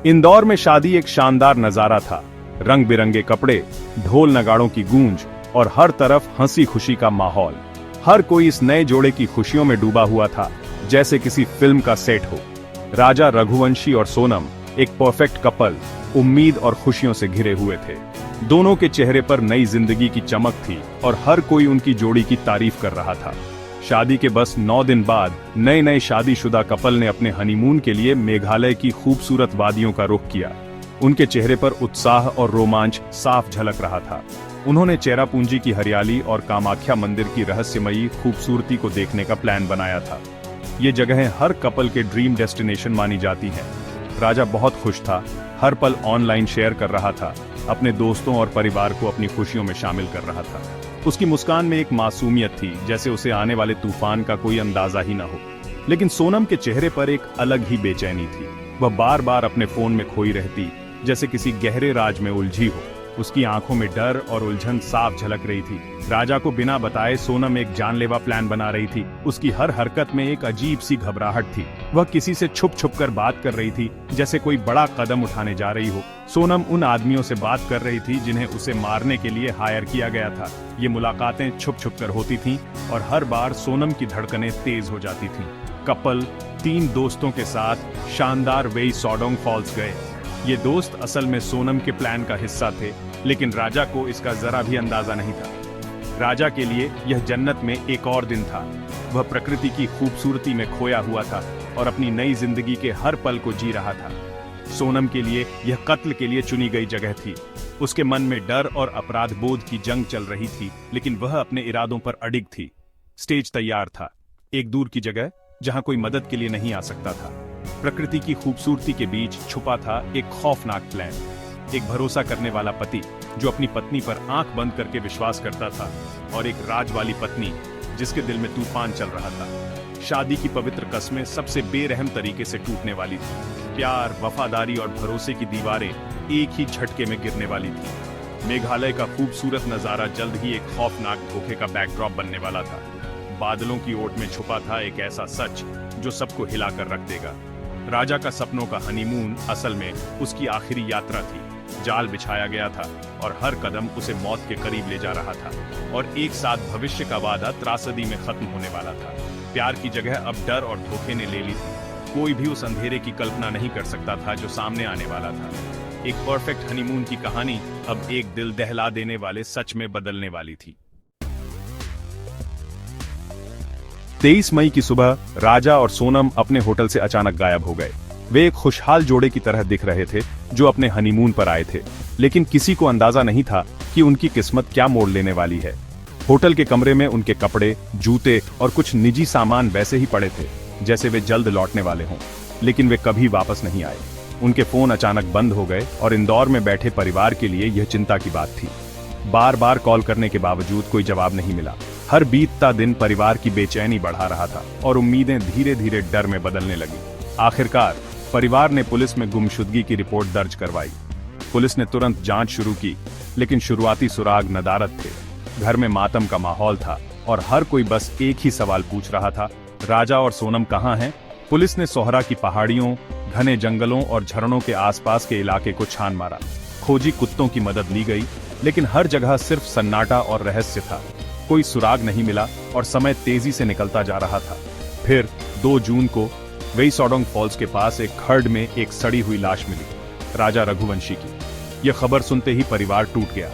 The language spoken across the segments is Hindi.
इंदौर में शादी एक शानदार नजारा था। रंग बिरंगे कपड़े, ढोल नगाड़ों की गूंज और हर तरफ हंसी खुशी का माहौल। हर कोई इस नए जोड़े की खुशियों में डूबा हुआ था, जैसे किसी फिल्म का सेट हो। राजा रघुवंशी और सोनम, एक परफेक्ट कपल, उम्मीद और खुशियों से घिरे हुए थे। दोनों के चेहरे पर नई जिंदगी की चमक थी और हर कोई उनकी जोड़ी की तारीफ कर रहा था। शादी के बस 9 दिन बाद नए शादीशुदा कपल ने अपने हनीमून के लिए मेघालय की खूबसूरत वादियों का रुख किया। उनके चेहरे पर उत्साह और रोमांच साफ झलक रहा था। उन्होंने चेरापूंजी की हरियाली और कामाख्या मंदिर की रहस्यमयी खूबसूरती को देखने का प्लान बनाया था। ये जगहें हर कपल के ड्रीम डेस्टिनेशन मानी जाती हैं। राजा बहुत खुश था, हर पल ऑनलाइन शेयर कर रहा था, अपने दोस्तों और परिवार को अपनी खुशियों में शामिल कर रहा था। उसकी मुस्कान में एक मासूमियत थी, जैसे उसे आने वाले तूफान का कोई अंदाजा ही न हो। लेकिन सोनम के चेहरे पर एक अलग ही बेचैनी थी। वह बार बार अपने फोन में खोई रहती, जैसे किसी गहरे राज में उलझी हो। उसकी आंखों में डर और उलझन साफ झलक रही थी। राजा को बिना बताए सोनम एक जानलेवा प्लान बना रही थी। उसकी हर हरकत में एक अजीब सी घबराहट थी। वह किसी से छुप छुप कर बात कर रही थी, जैसे कोई बड़ा कदम उठाने जा रही हो। सोनम उन आदमियों से बात कर रही थी जिन्हें उसे मारने के लिए हायर किया गया था। ये मुलाकातें छुप छुप कर होती थीं और हर बार सोनम की धड़कनें तेज हो जाती थीं। कपल 3 दोस्तों के साथ शानदार वेई सॉडोंग फॉल्स गए। ये दोस्त असल में सोनम के प्लान का हिस्सा थे, लेकिन राजा को इसका जरा भी अंदाजा नहीं था। राजा के लिए यह जन्नत में एक और दिन था। वह प्रकृति की खूबसूरती में खोया हुआ था और अपनी नई जिंदगी के हर पल को जी रहा था। सोनम के लिए यह कत्ल के लिए चुनी गई जगह थी। उसके मन में डर और अपराध बोध की जंग चल रही थी, लेकिन वह अपने इरादों पर अडिग थी। स्टेज तैयार था, एक दूर की जगह जहां कोई मदद के लिए नहीं आ सकता था। प्रकृति की खूबसूरती के बीच छुपा था एक खौफनाक प्लान। एक भरोसा करने वाला पति जो अपनी पत्नी पर आंख बंद करके विश्वास करता था, और एक राज वाली पत्नी जिसके दिल में तूफान चल रहा था। शादी की पवित्र कस्में सबसे बेरहम तरीके से टूटने वाली थी। प्यार, वफादारी और भरोसे की दीवारें एक ही झटके में गिरने वाली थी। मेघालय का खूबसूरत नजारा जल्द ही एक खौफनाक धोखे का बैकड्रॉप बनने वाला था। बादलों की ओट में छुपा था एक ऐसा सच जो सबको हिलाकर रख देगा। राजा का सपनों का हनीमून असल में उसकी आखिरी यात्रा थी। जाल बिछाया गया था और हर कदम उसे मौत के करीब ले जा रहा था, और एक साथ भविष्य का वादा त्रासदी में खत्म होने वाला था। प्यार की जगह अब डर और धोखे ने ले ली थी। कोई भी उस अंधेरे की कल्पना नहीं कर सकता था जो सामने आने वाला था। एक परफेक्ट हनीमून की कहानी अब एक दिल दहला देने वाले सच में बदलने वाली थी। 23 मई की सुबह राजा और सोनम अपने होटल से अचानक गायब हो गए। वे एक खुशहाल जोड़े की तरह दिख रहे थे जो अपने हनीमून पर आए थे, लेकिन किसी को अंदाजा नहीं था कि उनकी किस्मत क्या मोड़ लेने वाली है। होटल के कमरे में उनके कपड़े, जूते और कुछ निजी सामान वैसे ही पड़े थे, जैसे वे जल्द लौटने वाले हों, लेकिन वे कभी वापस नहीं आए। उनके फोन अचानक बंद हो गए और इंदौर में बैठे परिवार के लिए यह चिंता की बात थी। बार बार कॉल करने के बावजूद कोई जवाब नहीं मिला। हर बीतता दिन परिवार की बेचैनी बढ़ा रहा था और उम्मीदें धीरे धीरे डर में बदलने लगी। आखिरकार परिवार ने पुलिस में गुमशुदगी की रिपोर्ट दर्ज करवाई। पुलिस ने तुरंत जांच शुरू की, लेकिन शुरुआती सुराग नदारद थे। घर में मातम का माहौल था और हर कोई बस एक ही सवाल पूछ रहा था, राजा और सोनम कहाँ हैं? पुलिस ने सोहरा की पहाड़ियों, घने जंगलों और झरनों के आसपास के इलाके को छान मारा। खोजी कुत्तों की मदद ली गई, लेकिन हर जगह सिर्फ सन्नाटा और रहस्य था। कोई सुराग नहीं मिला और समय तेजी से निकलता जा रहा था। फिर 2 जून को वेई सॉडोंग फॉल्स के पास एक खड्ड में एक सड़ी हुई लाश मिली, राजा रघुवंशी की। यह खबर सुनते ही परिवार टूट गया।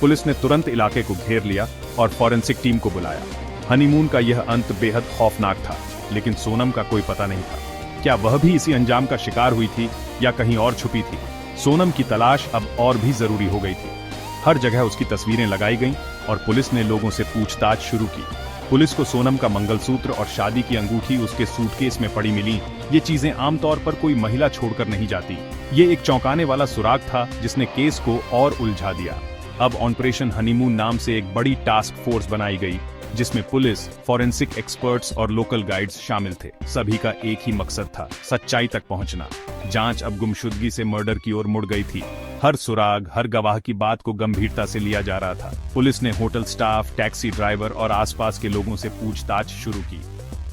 पुलिस ने तुरंत इलाके को घेर लिया और फॉरेंसिक टीम को बुलाया। हनीमून का यह अंत बेहद खौफनाक था, लेकिन सोनम का कोई पता नहीं था। क्या वह भी इसी अंजाम का शिकार हुई थी या कहीं और छुपी थी? सोनम की तलाश अब और भी जरूरी हो गई थी। हर जगह उसकी तस्वीरें लगाई गईं और पुलिस ने लोगों से पूछताछ शुरू की। पुलिस को सोनम का मंगलसूत्र और शादी की अंगूठी उसके सूटकेस में पड़ी मिली। ये चीजें आमतौर पर कोई महिला छोड़कर नहीं जाती। ये एक चौंकाने वाला सुराग था जिसने केस को और उलझा दिया। अब ऑपरेशन हनीमून नाम से एक बड़ी टास्क फोर्स बनाई गई, जिसमें पुलिस, फॉरेंसिक एक्सपर्ट्स और लोकल गाइड्स शामिल थे। सभी का एक ही मकसद था, सच्चाई तक पहुंचना। जांच अब गुमशुदगी से मर्डर की ओर मुड़ गई थी। हर सुराग, हर गवाह की बात को गंभीरता से लिया जा रहा था। पुलिस ने होटल स्टाफ, टैक्सी ड्राइवर और आसपास के लोगों से पूछताछ शुरू की।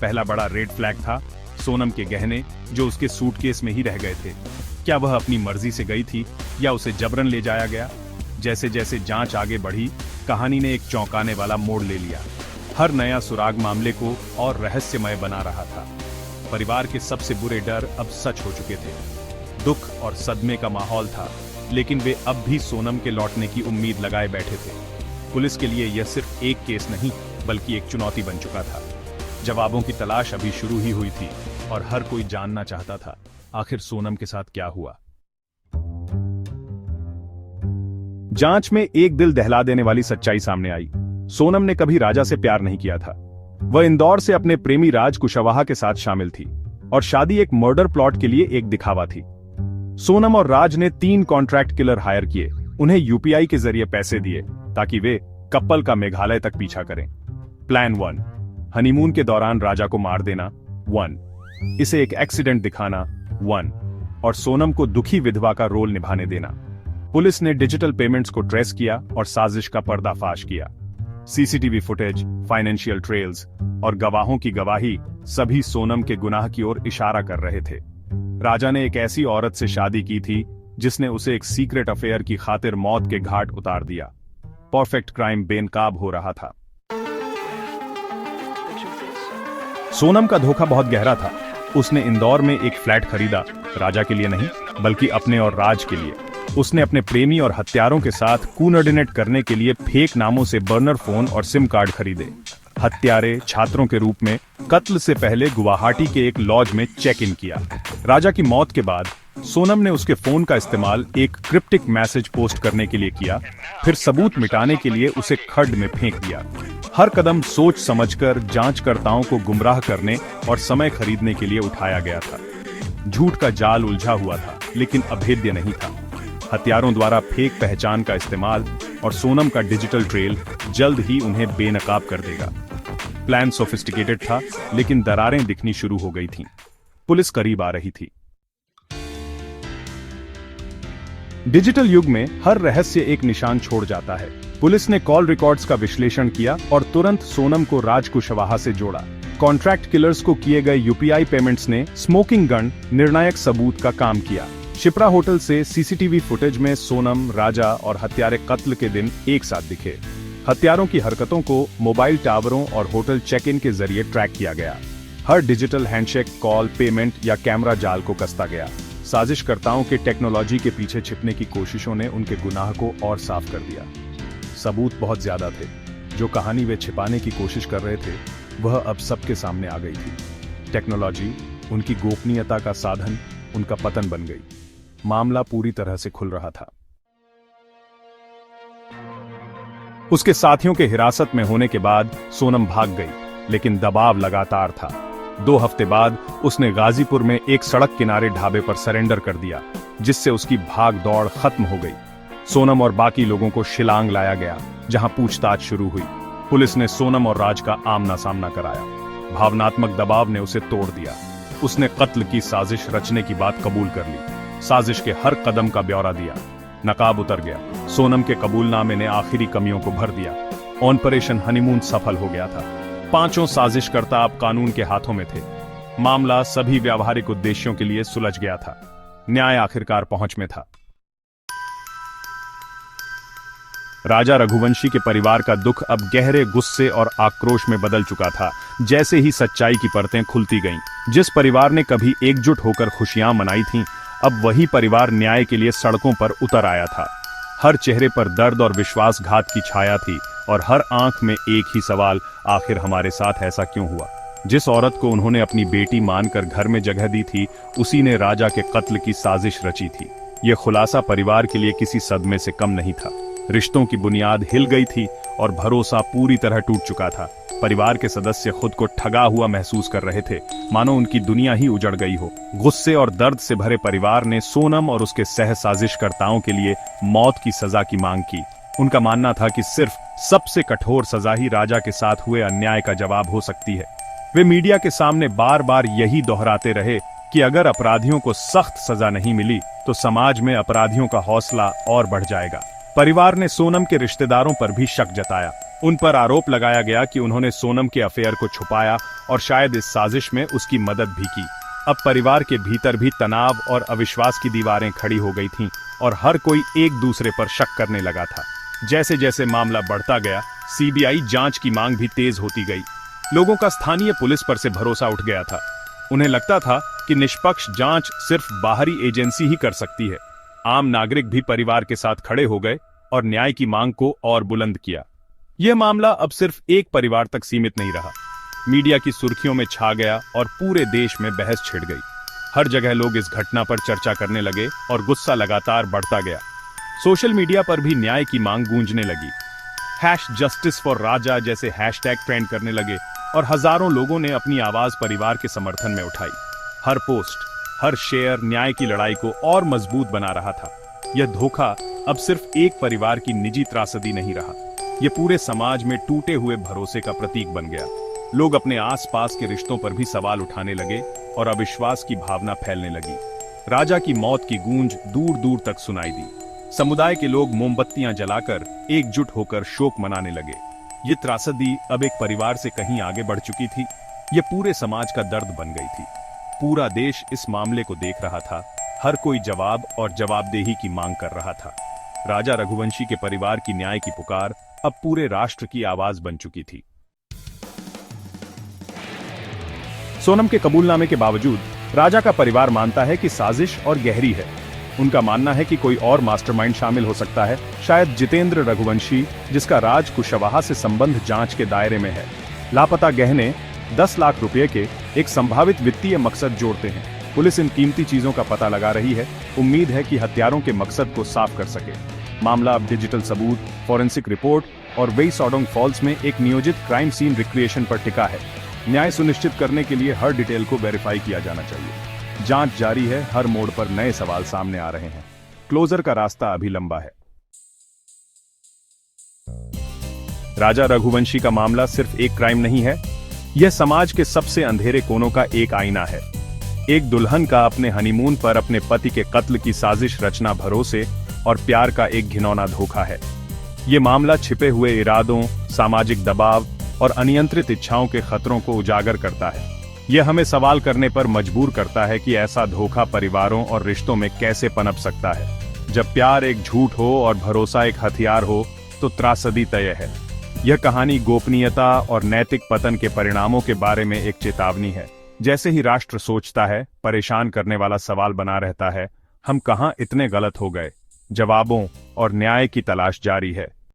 पहला बड़ा रेड फ्लैग था सोनम के गहने, जो उसके सूटकेस में ही रह गए थे। क्या वह अपनी मर्जी से गई थी या उसे जबरन ले जाया गया? जैसे जैसे जांच आगे बढ़ी, कहानी ने एक चौंकाने वाला मोड़ ले लिया। हर नया सुराग मामले को और रहस्यमय बना रहा था। परिवार के सबसे बुरे डर अब सच हो चुके थे। दुख और सदमे का माहौल था, लेकिन वे अब भी सोनम के लौटने की उम्मीद लगाए बैठे थे। पुलिस के लिए यह सिर्फ एक केस नहीं, बल्कि एक चुनौती बन चुका था। जवाबों की तलाश अभी शुरू ही हुई थी और हर कोई जानना चाहता था आखिर सोनम के साथ क्या हुआ। जांच में एक दिल दहला देने वाली सच्चाई सामने आई। सोनम ने कभी राजा से प्यार नहीं किया था। वह इंदौर से अपने प्रेमी राज कुशवाहा के साथ शामिल थी और शादी एक मर्डर प्लॉट के लिए एक दिखावा थी। सोनम और राज ने 3 कॉन्ट्रैक्ट किलर हायर किए, उन्हें यूपीआई के जरिए पैसे दिए ताकि वे कपल का मेघालय तक पीछा करें। प्लान 1, हनीमून के दौरान राजा को मार देना 1, इसे एक एक्सीडेंट दिखाना 1 और सोनम को दुखी विधवा का रोल निभाने देना। पुलिस ने डिजिटल पेमेंट्स को ट्रेस किया और साजिश का पर्दाफाश किया। सीसीटीवी फुटेज, फाइनेंशियल ट्रेल्स और गवाहों की गवाही सभी सोनम के गुनाह की ओर इशारा कर रहे थे। राजा ने एक ऐसी औरत से शादी की थी जिसने उसे एक सीक्रेट अफेयर की खातिर मौत के घाट उतार दिया। परफेक्ट क्राइम बेनकाब हो रहा था। सोनम का धोखा बहुत गहरा था। उसने इंदौर में एक फ्लैट खरीदा, राजा के लिए नहीं बल्कि अपने और राज के लिए। उसने अपने प्रेमी और हत्यारों के साथ कोऑर्डिनेट करने के लिए फेक नामों से बर्नर फोन और सिम कार्ड खरीदे। हत्यारे छात्रों के रूप में कत्ल से पहले गुवाहाटी के एक लॉज में चेक इन किया। राजा की मौत के बाद सोनम ने उसके फोन का इस्तेमाल एक क्रिप्टिक मैसेज पोस्ट करने के लिए किया, फिर सबूत मिटाने के लिए उसे खड्ड में फेंक दिया। हर कदम सोच समझकर जांचकर्ताओं को गुमराह करने और समय खरीदने के लिए उठाया गया था। झूठ का जाल उलझा हुआ था, लेकिन अभेद्य नहीं था। हत्यारों द्वारा फेक पहचान का इस्तेमाल और सोनम का डिजिटल ट्रेल जल्द ही उन्हें बेनकाब कर देगा। प्लान सोफिस्टिकेटेड था, लेकिन दरारें दिखनी शुरू हो गई थीं। पुलिस करीब आ रही थी। डिजिटल युग में हर रहस्य एक निशान छोड़ जाता है। पुलिस ने कॉल रिकॉर्ड्स का विश्लेषण किया और तुरंत सोनम को राज कुशवाहा से जोड़ा। कॉन्ट्रैक्ट किलर्स को किए गए यूपीआई पेमेंट्स ने स्मोकिंग गन निर्णायक सबूत का काम किया। शिप्रा होटल से सीसीटीवी फुटेज में सोनम, राजा और हत्यारे कत्ल के दिन एक साथ दिखे। हत्यारों की हरकतों को मोबाइल टावरों और होटल चेक इन के जरिए ट्रैक किया गया। हर डिजिटल हैंडशेक, कॉल, पेमेंट या कैमरा जाल को कसता गया। साजिशकर्ताओं के टेक्नोलॉजी के पीछे छिपने की कोशिशों ने उनके गुनाह को और साफ कर दिया। सबूत बहुत ज्यादा थे। जो कहानी वे छिपाने की कोशिश कर रहे थे, वह अब सबके सामने आ गई थी। टेक्नोलॉजी, उनकी गोपनीयता का साधन, उनका पतन बन गई। मामला पूरी तरह से खुल रहा था। उसके साथियों के हिरासत में होने के बाद सोनम भाग गई, लेकिन दबाव लगातार था। 2 हफ्ते बाद उसने गाजीपुर में एक सड़क किनारे ढाबे पर सरेंडर कर दिया, जिससे उसकी भाग दौड़ खत्म हो गई। सोनम और बाकी लोगों को शिलांग लाया गया, जहां पूछताछ शुरू हुई। पुलिस ने सोनम और राज का आमना सामना कराया। भावनात्मक दबाव ने उसे तोड़ दिया। उसने कत्ल की साजिश रचने की बात कबूल कर ली। साजिश के हर कदम का ब्यौरा दिया। नकाब उतर गया। सोनम के कबूलनामे ने आखिरी कमियों को भर दिया। ऑपरेशन हनीमून सफल हो गया था। 5 साजिशकर्ता अब कानून के हाथों में थे। मामला सभी व्यावहारिक उद्देश्यों के लिए सुलझ गया था। न्याय आखिरकार पहुंच में था। राजा रघुवंशी के परिवार का दुख अब गहरे गुस्से और आक्रोश में बदल चुका था। जैसे ही सच्चाई की परतें खुलती गईं, जिस परिवार ने कभी एकजुट होकर खुशियां मनाई थीं, अब वही परिवार न्याय के लिए सड़कों पर उतर आया था। हर चेहरे पर दर्द और विश्वासघात की छाया थी और हर आंख में एक ही सवाल, आखिर हमारे साथ ऐसा क्यों हुआ? जिस औरत को उन्होंने अपनी बेटी मानकर घर में जगह दी थी, उसी ने राजा के कत्ल की साजिश रची थी। यह खुलासा परिवार के लिए किसी सदमे से कम नहीं था। रिश्तों की बुनियाद हिल गई थी और भरोसा पूरी तरह टूट चुका था। परिवार के सदस्य खुद को ठगा हुआ महसूस कर रहे थे, मानो उनकी दुनिया ही उजड़ गई हो। गुस्से और दर्द से भरे परिवार ने सोनम और उसके सह साजिशकर्ताओं के लिए मौत की सजा की मांग की। उनका मानना था कि सिर्फ सबसे कठोर सजा ही राजा के साथ हुए अन्याय का जवाब हो सकती है। वे मीडिया के सामने बार बार यही दोहराते रहे कि अगर अपराधियों को सख्त सजा नहीं मिली तो समाज में अपराधियों का हौसला और बढ़ जाएगा। परिवार ने सोनम के रिश्तेदारों पर भी शक जताया। उन पर आरोप लगाया गया कि उन्होंने सोनम के अफेयर को छुपाया और शायद इस साजिश में उसकी मदद भी की। अब परिवार के भीतर भी तनाव और अविश्वास की दीवारें खड़ी हो गई थीं और हर कोई एक दूसरे पर शक करने लगा था। जैसे जैसे मामला बढ़ता गया, सीबीआई जांच की मांग भी तेज होती गई। लोगों का स्थानीय पुलिस पर से भरोसा उठ गया था। उन्हें लगता था कि निष्पक्ष जांच सिर्फ बाहरी एजेंसी ही कर सकती है। आम नागरिक भी परिवार के साथ खड़े हो गए और न्याय की मांग को और बुलंद किया। यह मामला अब सिर्फ एक परिवार तक सीमित नहीं रहा। मीडिया की सुर्खियों में छा गया और पूरे देश में बहस छिड़ गई। हर जगह लोग इस घटना पर चर्चा करने लगे और गुस्सा लगातार बढ़ता गया। सोशल मीडिया पर भी न्याय की मांग गूंजने लगी। #जस्टिस फॉर राजा जैसे हैशटैग ट्रेंड करने लगे और हजारों लोगों ने अपनी आवाज परिवार के समर्थन में उठाई। हर पोस्ट, हर शेयर न्याय की लड़ाई को और मजबूत बना रहा था। यह धोखा अब सिर्फ एक परिवार की निजी त्रासदी नहीं रहा, यह पूरे समाज में टूटे हुए भरोसे का प्रतीक बन गया। लोग अपने आसपास के रिश्तों पर भी सवाल उठाने लगे और अविश्वास की भावना फैलने लगी। राजा की मौत की गूंज दूर दूर तक सुनाई दी। समुदाय के लोग मोमबत्तियां जलाकर एकजुट होकर शोक मनाने लगे। ये त्रासदी अब एक परिवार से कहीं आगे बढ़ चुकी थी। ये पूरे समाज का दर्द बन गई थी। पूरा देश इस मामले को देख रहा था। हर कोई जवाब और जवाबदेही की मांग कर रहा था। राजा रघुवंशी के परिवार की न्याय की पुकार अब पूरे राष्ट्र की आवाज बन चुकी थी। सोनम के कबूलनामे के बावजूद राजा का परिवार मानता है कि साजिश और गहरी है। उनका मानना है कि कोई और मास्टरमाइंड शामिल हो सकता है, शायद जितेंद्र रघुवंशी, जिसका राज कुशवाहा से संबंध जांच के दायरे में है। लापता गहने 10 लाख रुपए के एक संभावित वित्तीय मकसद जोड़ते हैं। पुलिस इन कीमती चीजों का पता लगा रही है। उम्मीद है कि हत्यारों के मकसद को साफ कर सके। मामला अब डिजिटल सबूत, फॉरेंसिक रिपोर्ट और वेई सॉडोंग फॉल्स में एक नियोजित क्राइम सीन रिक्रिएशन पर टिका है। न्याय सुनिश्चित करने के लिए हर डिटेल को वेरीफाई किया जाना चाहिए। जांच जारी है, हर मोड़ पर नए सवाल सामने आ रहे हैं। क्लोजर का रास्ता अभी लंबा है। राजा रघुवंशी का मामला सिर्फ एक क्राइम नहीं है, यह समाज के सबसे अंधेरे कोनों का एक आईना है। एक दुल्हन का अपने हनीमून पर अपने पति के कत्ल की साजिश रचना भरोसे और प्यार का एक घिनौना धोखा है। यह मामला छिपे हुए इरादों, सामाजिक दबाव और अनियंत्रित इच्छाओं के खतरों को उजागर करता है। यह हमें सवाल करने पर मजबूर करता है कि ऐसा धोखा परिवारों और रिश्तों में कैसे पनप सकता है। जब प्यार एक झूठ हो और भरोसा एक हथियार हो तो त्रासदी तय है। यह कहानी गोपनीयता और नैतिक पतन के परिणामों के बारे में एक चेतावनी है। जैसे ही राष्ट्र सोचता है, परेशान करने वाला सवाल बना रहता है, हम कहां इतने गलत हो गए। जवाबों और न्याय की तलाश जारी है।